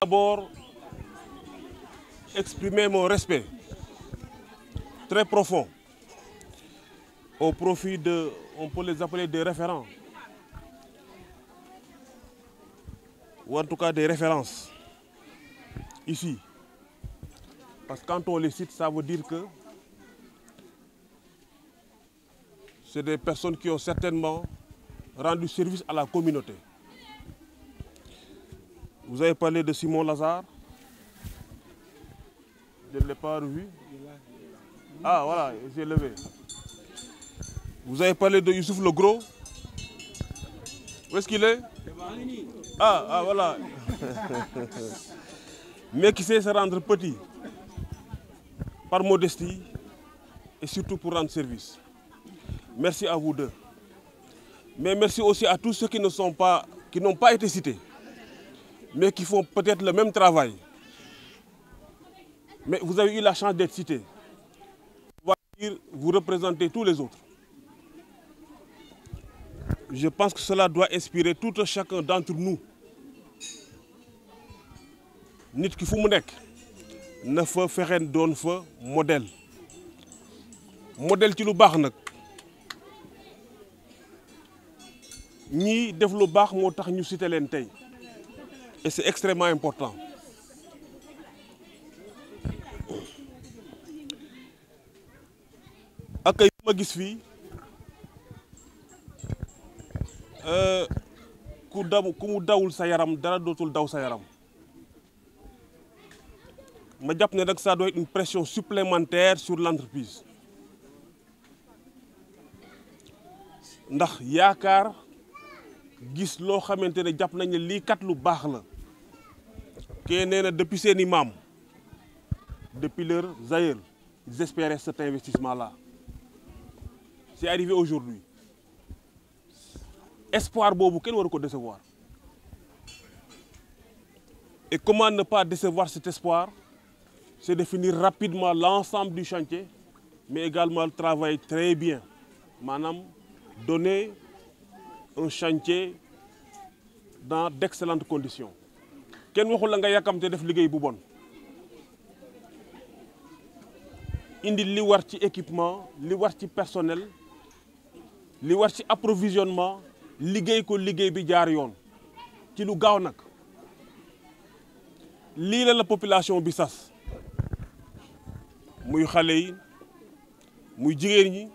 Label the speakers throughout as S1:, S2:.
S1: D'abord, exprimer mon respect très profond au profit de, on peut les appeler des référents, ou en tout cas des références, ici. Parce que quand on les cite, ça veut dire que c'est des personnes qui ont certainement rendu service à la communauté. Vous avez parlé de Simon Lazare. Je ne l'ai pas revu. Ah voilà, j'ai levé. Vous avez parlé de Youssouf Le Gros. Où est-ce qu'il est? Ah voilà. Mais qui sait se rendre petit par modestie et surtout pour rendre service. Merci à vous deux. Mais merci aussi à tous ceux qui n'ont pas été cités, mais qui font peut-être le même travail. Mais vous avez eu la chance d'être cités. Vous représentez tous les autres. Je pense que cela doit inspirer tout un chacun d'entre nous. Nit ki fu mu nekk na fa fexe doon fa modèle. Modèle ci lu baax nag. ñii def lu baax moo tax ñu cité leen tey. Et c'est extrêmement important. Akay ma gis fii ku mu dawul sa yaram dara dootul daw sa yaram. Ma jàpp ne nag ça doit être une pression supplémentaire sur l'entreprise. Ndax yaakaar gis loo xamante ne jàpp nañ ne lii kat lu baax la. Kee nee na depuis seeni maam, depuis leurs aïeux, ils espéraient cet investissement-là. C'est arrivé aujourd'hui. Espoir boobu kenn waru ko décevoir. Et comment ne pas décevoir cet espoir? C'est de finir rapidement l'ensemble du chantier, mais également travailler très bien. Maanaam donner un chantier dans d'excellentes conditions. Kenn waxul la nga yàkkamte def liggéey bu bon. Indi li war ci équipement, li war ci personnel, li war ci approvisionnement, liggéey ko liggéey bi jaar yoon ci lu gaaw nag. Lii la population bi sas. Muy xale yi, muy jigéen ñi,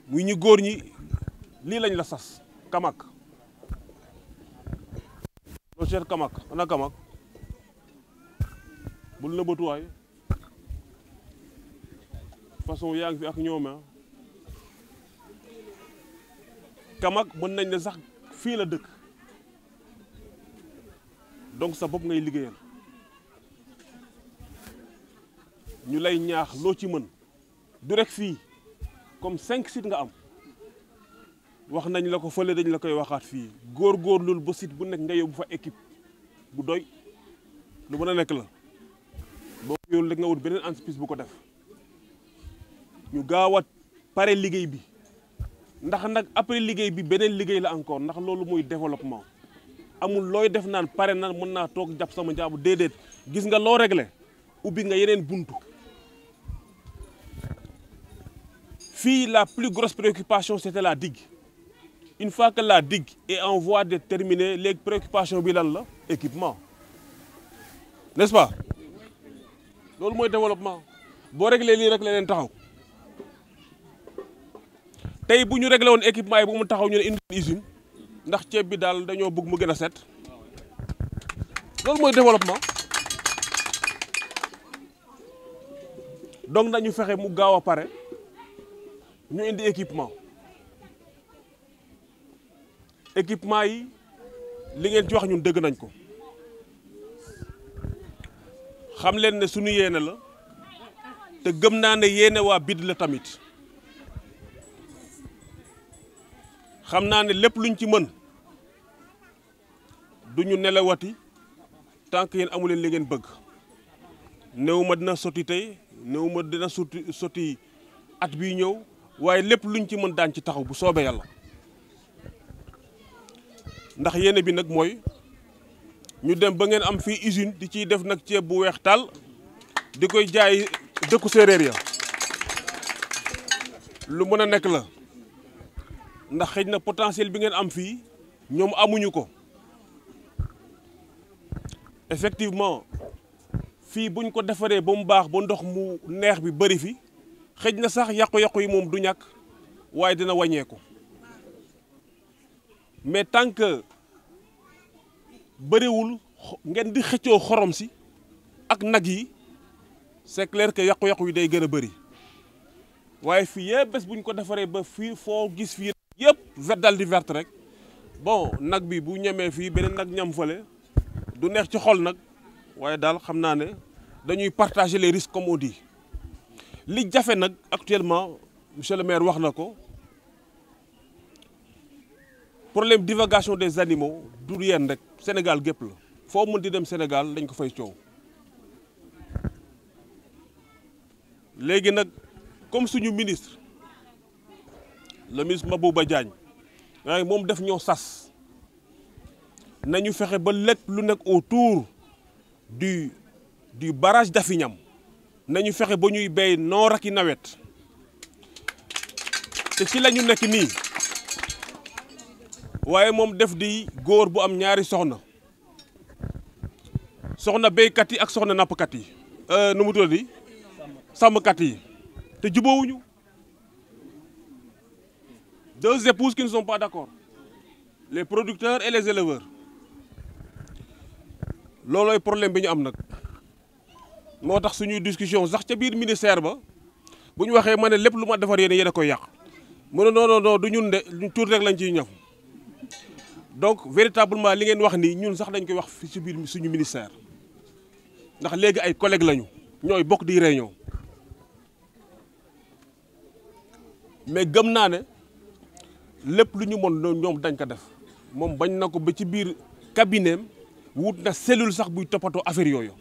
S1: muy ñu góor ñi, lii lañ la sas. Kamak. Mon cher Kamak, ana Kamak. Bul nëbbatuwaay. Façon yaa ngi fi ak ñoom ah. Kamak mën nañ ne sax fii la dëkk. Donc sa bopp ngay liggéeyal. Ñu lay ñaax loo ci mën. Du rek fii comme 5 sites nga am. Wax nañ la ko fële dañ la koy waxaat fii. Góorgóorlul ba site bu nekk nga yóbbu fa équipe bu doy. Lu mën a nekk la. Boo ko yóbbu rek nga wut beneen entreprise bu ko def. Ñu gaaw a pare liggéey bi. Ndax nag après liggéey bi beneen liggéey la encore ndax loolu muy développement. Amul looy def naan pare na mën naa toog jàpp sama njaabu déedéet. Gis nga loo réglé ubbi nga yeneen buntu. Fii la plus grosse préoccupation c'était la digue. Une fois que la digue est en voie de terminer, les préoccupations bi lan la équipement. N'est-ce pas? Loolu mooy développement. Boo réglé lii rek leneen taxaw. Tey bu ñu réglé woon équipement yi bu mu taxaw ñu ne indi usine ndax ceeb bi daal dañoo bëgg mu gën a set. Loolu mooy développement. Donc dañu fexe mu gaaw a pare ñu indi équipement. Équipement yi li ngeen ci wax ñun dëgg nañ ko. Xam leen ne suñu yéene la te gëm naa ne yéene waa BID la tamit. Xam naa ne lépp luñ ci mën duñu nelawati tant que yéen amu leen li ngeen bëgg. Néew ma dina sotti tey néew ma dina sotti at bii ñëw waaye lépp luñ ci mën daan ci taxaw bu soobee yàlla. Ndax yéene bi nag mooy ñu dem ba ngeen am fii usine di ciy def nag ceeb bu weex tàll di koy jaay dëkku séeréer ya lu mën a nekk la ndax xëy na potentiel bi ngeen am fii ñoom amuñu ko effectivement fii buñ ko defaree ba mu baax ba ndox mu neex bi bëri fi xëj na sax yàqu-yàqu yi moom du ñàkk waaye dina wàññeeku mais tant que bëriwul ngeen di xëccoo xorom si ak nag yi c'est clair que yàqu-yàqu yi day gën a bëri waaye fii yëpp bés buñ ko defaree ba fii foo gis fii yëpp vert dal di verte rek bon nag bi bu ñemee fii beneen nag ñam fële du neex ci xol nag waaye daal xam naa ne dañuy partager les risques comme on dit li jafe nag actuellement monsieur le maire wax na ko problème divagation des animaux du yéen rek Sénégal gépp la foo mën di dem Sénégal dañ ko fay coow léegi nag comme suñu ministre le ministre Mabouba Diagne waaye moom def ñoo sas nañu fexe ba lépp lu nekk autour du barrage d'Afignam nañu fexe ba ñuy béy noor ak i nawet te ci la ñu nekk nii waaye moom def di góor bu am ñaari soxna béykat yi ak soxna nappkat yi nu mu tudd di sàmmkat yi te jubóowuñu deux épouses qui ne sont pas d'accord les producteurs et les éleveurs loolooy problème bi ñu am nag moo tax suñuy discussion sax ca biir ministère ba bu ñu waxee ma ne lépp lu ma defar yéen a koy yàq mu ne non du ñun de ñu tuuti rek lañ ciy ñëw donc véritablement li ngeen wax nii ñun sax dañ koy wax fi ci biir suñu ministère ndax léegi ay collègues lañu ñooy bokk di réunion mais gëm naa ne lépp lu ñu mën ñoom dañ ko def moom bañ na ko ba ci biir cabinet wut na cellule sax buy toppatoo affaire yooyu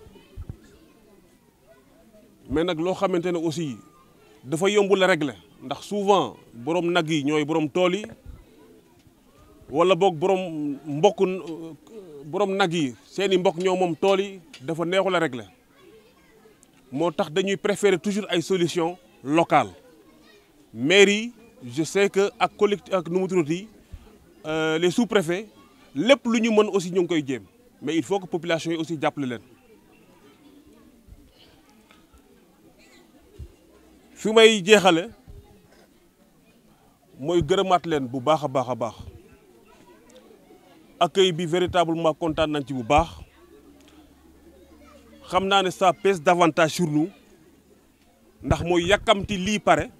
S1: mais nag loo xamante ne aussi dafa yombul a régler ndax souvent borom nag yi ñooy borom tool yi wala boog borom nag yi seeni mbokk ñoo moom tool yi dafa neexul a régler moo tax dañuy préférer toujours ay solutions locales mairie je sais que ak collectif ak nu mu tuddati les sous-préfets lépp lu ñu mën aussi ñu ngi koy jéem mais il faut que population yi aussi jàppale leen. fi may jeexale mooy gërëmaat leen bu baax a baax a baax accueil bi véritablement kontaan nañ ci bu baax xam naa ne ça pèse davantage sur nous ndax mooy yàkkamti lii pare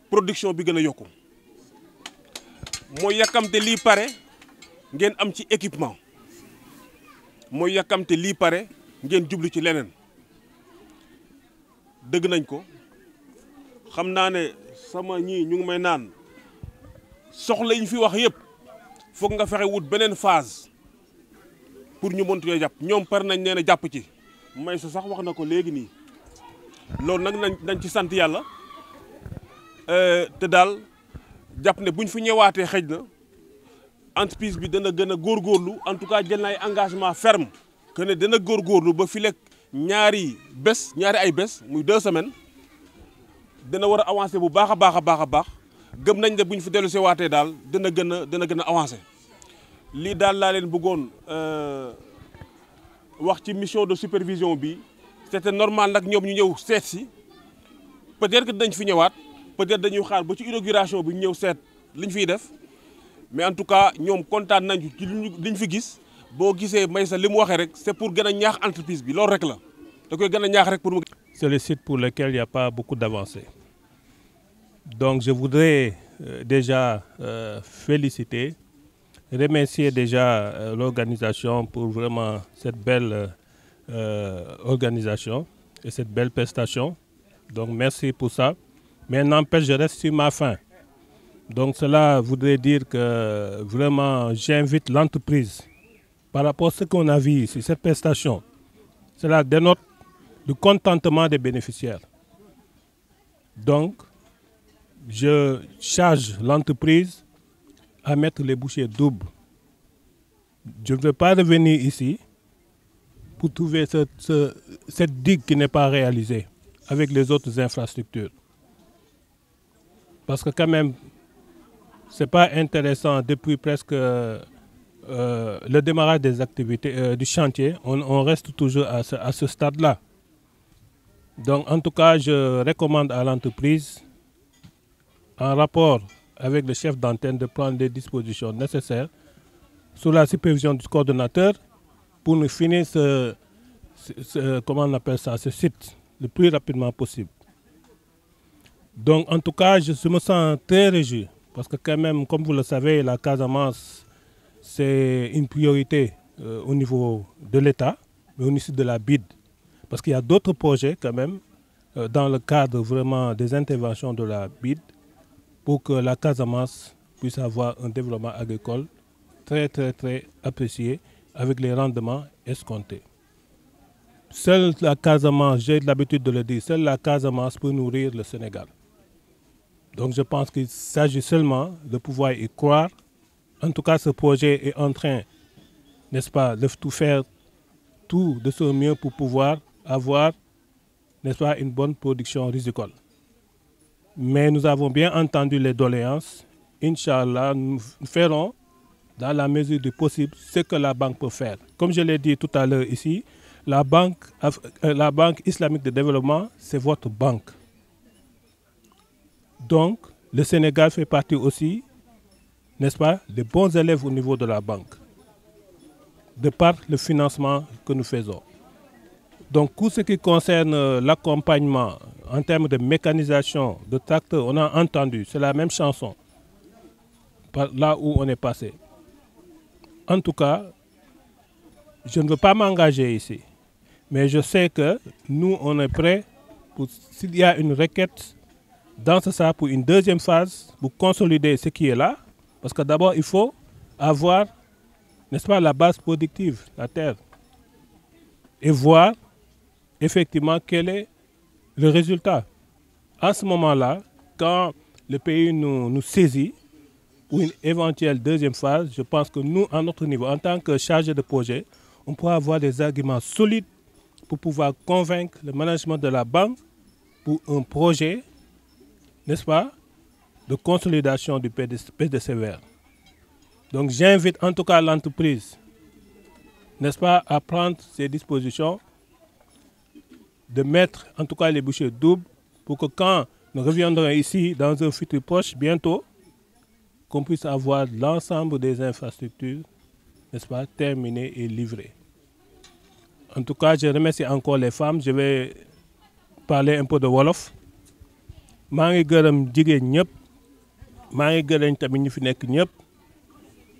S1: production bi gën a yokku mooy yàkkamte lii pare ngeen am ci équipement mooy yàkkamte lii pare ngeen jublu ci leneen dëgg nañ ko xam naa ne sama ñii ñu ngi may naan soxla yi ñu fi wax yëpp foog nga fexe wut beneen phase pour ñu mën cee jàpp ñoom par nañ nee na jàpp ci may sa sax wax na ko léegi nii loolu nag nañ ci sant yàlla te daal jàpp ne buñ fi ñëwaatee xëj na entreprise bi dana gën a góorgóorlu en tout cas jël na ay engagement ferme que ne dana góorgóorlu ba fi lekk ñaari ay bés muy 2 semaines dana war a avancer bu baax a baax gëm nañ ne buñ fi dellu si waatee daal dana gën a avancer lii daal laa leen bëggoon wax ci mission de supervision bi c'était normal nag ñoom ñu ñëw seet si peut-être que dañ fi ñëwaat peut-être dañuy xaar ba ci inauguration bi ñu ñëw seet liñ fiy def mais en tout cas ñoom kontaan nañu ci liñ fi gis boo gisee Maysa li mu waxee rek c'est pour gën a ñaax entreprise bi loolu rek la da koy gën a ñaax rek pour mu.
S2: C'est le site pour lequel il n'y a pas beaucoup d'avancées. Donc je voudrais déjà féliciter, remercier déjà l'organisation pour vraiment cette belle organisation et cette belle prestation. Donc merci pour ça. Mais n'empêche, je reste sur ma faim. Donc cela voudrait dire que vraiment j'invite l'entreprise par rapport à ce qu'on a vu ici, cette prestation. Cela dénote le contentement des bénéficiaires. Donc, je charge l'entreprise à mettre les bouchées doubles. je ne vais pas revenir ici pour trouver cette digue qui n'est pas réalisée avec les autres infrastructures. Parce que quand même, ce n'est pas intéressant depuis presque le démarrage des activités du chantier. On reste toujours à ce stade-là. Donc en tout cas, je recommande à l'entreprise, en rapport avec le chef d'antenne, de prendre les dispositions nécessaires sous la supervision du coordonnateur pour nous finir comment on appelle ça, ce site le plus rapidement possible. Donc en tout cas, je me sens très réjoui parce que quand même, comme vous le savez, la Casamance, c'est une priorité au niveau de l'État, mais aussi de la BID. Parce qu'il y a d'autres projets quand même dans le cadre vraiment des interventions de la BID pour que la Casamance puisse avoir un développement agricole très apprécié avec les rendements escomptés. Seule la Casamance, j'ai l'habitude de le dire, seule la Casamance peut nourrir le Sénégal. Donc je pense qu'il s'agit seulement de pouvoir y croire. En tout cas, ce projet est en train, n'est-ce pas, de tout faire, tout de son mieux pour pouvoir avoir, n'est-ce pas, une bonne production risicole. Mais nous avons bien entendu les doléances. Inch'Allah, nous ferons, dans la mesure du possible, ce que la banque peut faire. Comme je l'ai dit tout à l'heure ici, la banque islamique de développement, c'est votre banque. Donc, le Sénégal fait partie aussi, n'est-ce pas, des bons élèves au niveau de la banque, de par le financement que nous faisons. Donc, tout ce qui concerne l'accompagnement en termes de mécanisation, de tracteurs, on a entendu, c'est la même chanson, par là où on est passé. En tout cas, je ne veux pas m'engager ici, mais je sais que nous, on est prêts, s'il y a une requête dans ce sens pour une deuxième phase, pour consolider ce qui est là, parce que d'abord, il faut avoir, n'est-ce pas, la base productive, la terre, et voir effectivement quel est le résultat. À ce moment-là, quand le pays nous saisit pour une éventuelle deuxième phase, je pense que nous, à notre niveau, en tant que chargé de projet, on pourra avoir des arguments solides pour pouvoir convaincre le management de la banque pour un projet, n'est-ce pas, de consolidation du PDCVR. Donc j'invite en tout cas l'entreprise, n'est-ce pas, à prendre ces dispositions, de mettre en tout cas les bouchées doubles pour que quand nous reviendrons ici dans un futur proche, bientôt, qu'on puisse avoir l'ensemble des infrastructures, n'est-ce pas, terminées et livrées. En tout cas, je remercie encore les femmes. Je vais parler un peu de Wolof. maa ngi gërëm jigéen ñëpp maa ngi gërëm tamit ñu fi nekk ñëpp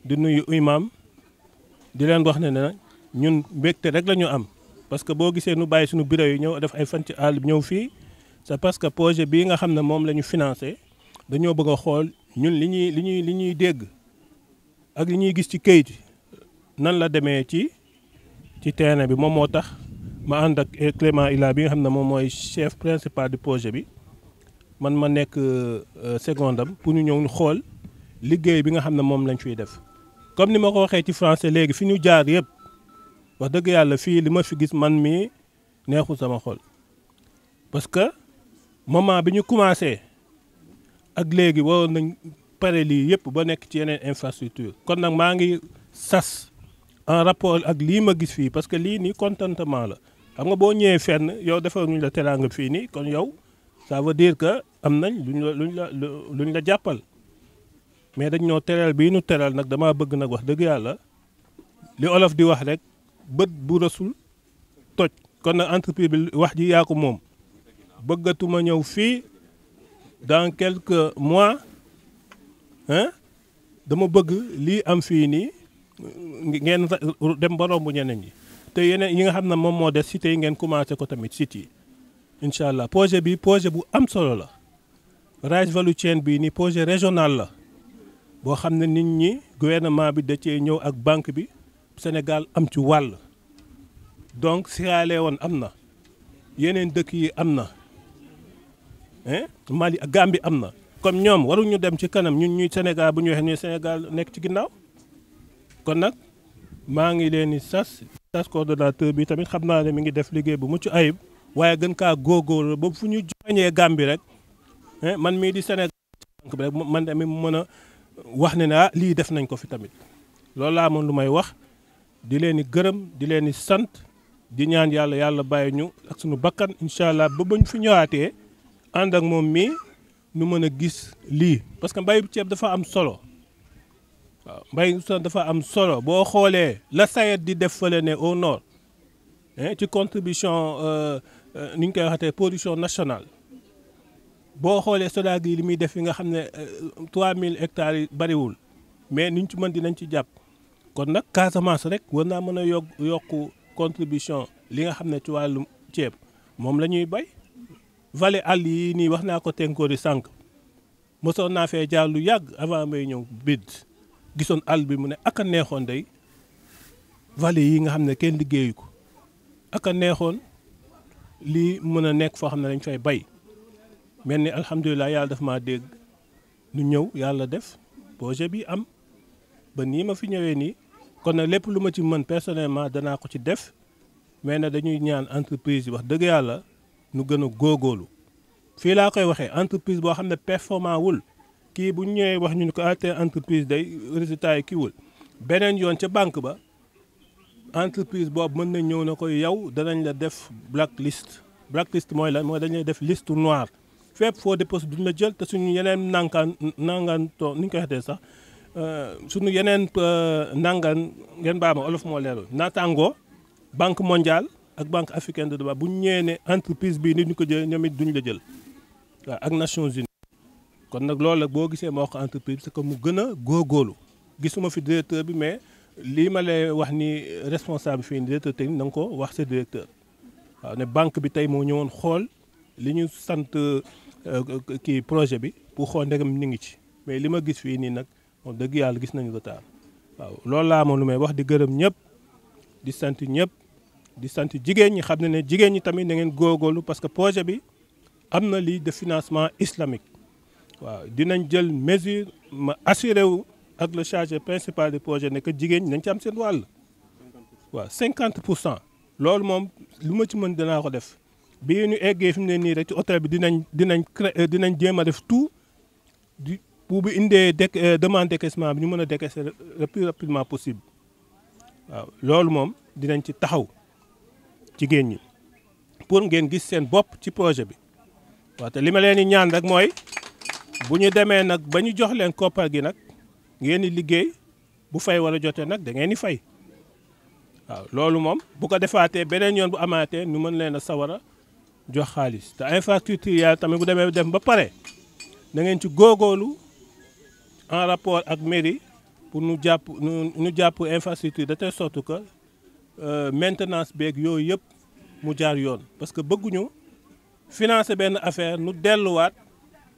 S2: di nuyu imam di leen wax ne ñun mbégte rek la ñu am parce que boo gisee nu bàyyi suñu bureau yi ñëw def ay fan ci àll bi ñëw fii c'est parce que projet bii nga xam ne moom la ñu financé dañoo bëgg a xool ñun li ñuy dégg ak li ñuy gis ci kayit nan la demee ci terrain bi moom moo tax ma ànd ak Clément Ila bi nga xam ne moom mooy chef principal du projet bi man ma nekk secondam pour ñu ñëw ñu xool liggéey bi nga xam ne moom lañ fiy def comme ni ma ko waxee ci français léegi fi ñu jaar yëpp wax dëgg yàlla fii li ma fi gis man mii neexul sama xol parce que moment bi ñu commencé ak léegi waroon nañ pare lii yëpp ba nekk ci yeneen infrastructure kon nag maa ngi sas en rapport ak lii ma gis fii parce que lii nii contentement la xam nga boo ñëwee fenn yow defal ñu la teraanga fii nii kon yow ça veut dire que am nañ luñ la jàppal mais dañ ñoo teral bii ñu teral nag dama bëgg nag wax dëgg yàlla li olof di wax rek bët bu rasul toj kon nag entreprise bi wax ji yaa ko moom bëggatuma ñëw fii dans quelques mois dama bëgg lii am fii nii ngeen dem ba romb ñeneen ñi te yeneen yi nga xam ne moom moo des cité yi ngeen commencé ko tamit site yi incha allah projet bi projet bu am solo la Rice Value Chain bii nii projet régional la boo xam ne nit ñi gouvernement bi da cee ñëw ak banque bi Sénégal am ci wàll donc Sierra Leone am na yeneen dëkk yi am na Mali ak Gambie am na comme ñoom waruñu dem ci kanam ñun ñuy Sénégal bu ñu waxee ne Sénégal nekk ci ginnaaw kon nag maa ngi leen di sas coordonnateur bi tamit xam naa ne mi ngi def liggéey bu mucc ayib waaye gën kaa góorgóorlu ba fu ñu joñee Gambie rek man mii di Sénégal bi rek man tamit mën a wax ne ah lii def nañ ko fi tamit loolu laa amoon lu may wax di leen di gërëm di leen di sant di ñaan yàlla bàyyi ñu ak suñu bakkan incha allah ba bañ fi ñëwaatee ànd ak moom mii ñu mën a gis lii parce que mbayu ceeb dafa am solo waaw mbayu ceeb dafa am solo boo xoolee la SAED di def fële ne au nord ci contribution ni ñu koy waxatee production nationale boo xoolee SODAG yi li muy def yi nga xam ne 3000 hectares yi bariwul mais niñ ci mën dinañ ci jàpp kon nag Casamance rek war naa mën a yokku contribution li nga xam ne ci wàllu ceeb moom la ñuy bay vallée àll yi nii wax naa ko Tenkoori sànq mosoon naa fee jaar lu yàgg avant may ñëw bid gisoon àll bi mu ne ak a neexoon day vallée yi nga xam ne kenn liggéeyu ko ak a neexoon lii mën a nekk foo xam ne dañ fay bay mel ni alhamdulilah yàlla daf maa dégg nu ñëw yàlla def projet bi am ba nii ma fi ñëwee nii kon nag lépp lu ma ci mën personnellement danaa ko ci def mais nag dañuy ñaan entreprise yi wax dëgg yàlla nu gën a góorgóorlu fii laa koy waxee entreprise boo xam ne performant wul kii bu ñu ñëwee wax ñu ne ko te entreprise day résultat yi kii wul beneen yoon ca banque ba entreprise boobu mën na ñëw na ko yow danañ la def blacklist mooy lan mooy dañ lay def liste noire fépp foo déposé duñ la jël te suñu yeneen nangaantoo ni ñu koy waxee sax suñu yeneen nangaan ngeen baa ma olof moo leerul naataangoo banque mondiale ak banque africaine de développement bu ñu ñëwee ne entreprise bii ni ñu ko jël ñoom it duñ la jël waaw ak Nations Unies kon nag loolu la boo gisee ma wax entreprise c'est que mu gën a góorgóorlu gisuma fi directeur bi mais lii ma lay wax ni responsable fii directeur technique na nga ko wax sa directeur waaw ne banque bi tey moo ñëwoon xool li ñu sant kii projet bi pour xool ndegam ñu ngi ci mais li ma gis fii nii nag moom dëgg yàlla gis nañu retard waaw loolu laa moom lu may wax di gërëm ñëpp di sant ñëpp di sant jigéen ñi xam ne jigéen ñi tamit na ngeen góorgóorlu parce que projet bi am na lii de financement islamique waaw dinañ jël mesure ma assuré wu ak le chargé principal du projet ne que jigéen ñi nañ ci am seen wàll waaw 50% loolu moom lu ma ci mën dinaa ko def bii ñu eggee fi mu ne nii rek ci hôtel bi dinañ jéem a def tout di pour bu indee demande décaissement bi ñu mën a décaisser le plus rapidement possible waaw loolu moom dinañ ci taxaw jigéen ñi pour ngeen gis seen bopp ci projet bi waaw te li ma leen di ñaan rek mooy bu ñu demee nag ba ñu jox leen koppar gi nag ngeen di liggéey bu fay wala jotee nag da ngeen di fay waaw loolu moom bu ko defaatee beneen yoon bu amaatee ñu mën leen a sawara jox xaalis te infrastructure yàlla tamit bu demee dem ba pare da ngeen ci góorgóorlu en rapport ak mairie pour ñu jàpp infrastructure de telle sorte que maintenance beeg yooyu yëpp mu jaar yoon parce que bëgguñu financer benn affaire nu delluwaat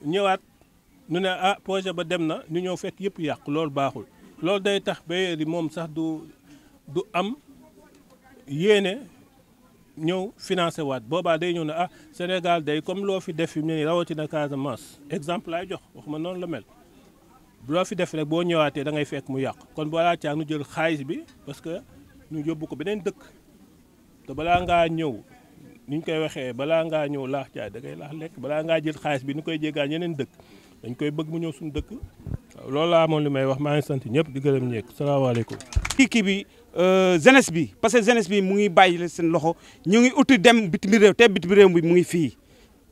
S2: ñëwaat nu ne projet ba dem na ñu ñëw fekk yëpp yàqu loolu baaxul loolu day tax bailleur yi moom sax du am yéene ñëw financé waat boobaa day ñëw ne Sénégal day comme loo fi def fi mu ne nii rawatina Casamance exemple laay jox waxuma noonu la mel loo fi def rek boo ñëwaatee da ngay fekk mu yàqu kon balaa caa nu jël xaalis bi parce que ñu yóbbu ko beneen dëkk te balaa ngaa ñëw ni ñu koy waxee balaa ngaa ñëw laax jaay da ngay laax lekk balaa ngaa jël xaalis bi ni koy jéggaan yeneen dëkk dañ koy bëgg mu ñëw suñu dëkk waaw loolu laa moom li may wax maa ngi sant ñëpp di gërëm ñeek salaamaaleykum.
S3: kii bi jeunesse bi parce que jeunesse bi mu ngi bàyyi seen loxo ñu ngi uti dem bitim réew te bitim réew bi mu ngi fii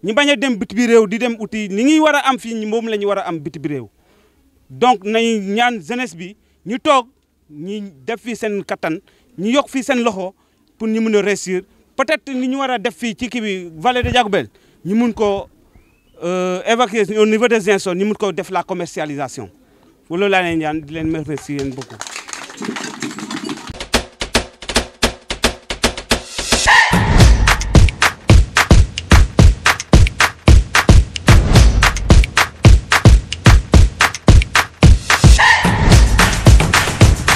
S3: ñu bañ a dem bitim réew di dem uti li ñuy war a am fii moom la ñu war a am bitim réew donc nañu ñaan jeunesse bi ñu toog ñi def fii seen kattan ñu yokk fii seen loxo pour ñu mun a réussir peut-être ni ñu war a def fii ci kii bi vallée de Diagoubel ñu mun ko évacuer au niveau des Ziguinchor ñu mun ko def la commercialisation loolu laa leen ñaan di leen remercier beaucoup.